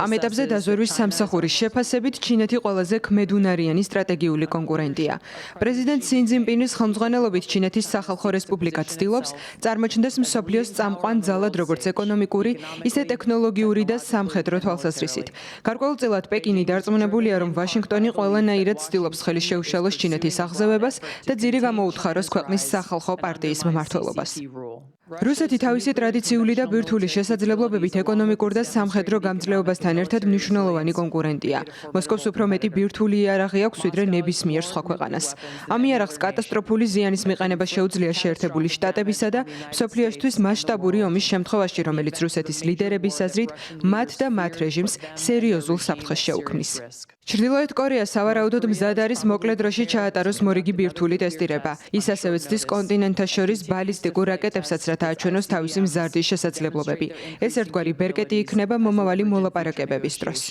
ამ ეტაპზე დაზვერვის სამსახურის შეფასებით ჩინეთი ყველაზე ქმედუნარიანი სტრატეგიული კონკურენტია. პრეზიდენტ სი ძინპინის ხელმძღვანელობით ჩინეთის სახალხო რესპუბლიკა ცდილობს წარმოჩნდეს მსოფლიოს წამყვან ძალად როგორც ეკონომიკური, ისე ტექნოლოგიური და სამხედრო თვალსაზრისით. გარკვეულწილად პეკინი დარწმუნებულია, რომ ვაშინგტონი ყველანაირად ცდილობს ხელი შეუშალოს ჩინეთის აღზევებას და ძირი გამოუთხაროს ქვეყნის სახალხო პარტიის მმართველობას. რუსეთი თავისი ტრადიციული და ბირთვული შესაძლებლობებით ეკონომიკურ და სამხედრო გამძლეობასთან ერთად მნიშვნელოვანი კონკურენტია. მოსკოვს უფრო მეტი ბირთვული იარაღი აქვს ვიდრე ნებისმიერ სხვა ქვეყანას. ამ იარაღს კატასტროფული ზიანის მიყენება შეუძლია შეერთებული შტატებისა და მსოფლიოსთვის მასშტაბური ომის შემთხვევაში, რომელიც რუსეთის ლიდერების აზრით მათ და მათ რეჟიმს სერიოზულ საფრთხეს შეუქმნის. ჩრდილოეთ კორეა სავარაუდოდ მზად არის მოკლე დროში ჩაატაროს მორიგი ბირთვული ტესტირება. ის ასევე ცდის კონტინენტთა შორის ბალისტიკურ რაკეტებსაც, რათა აჩვენოს თავისი მზარდი შესაძლებლობები. ეს ერთგვარი ბერკეტი იქნება მომავალი მოლაპარაკებების დროს.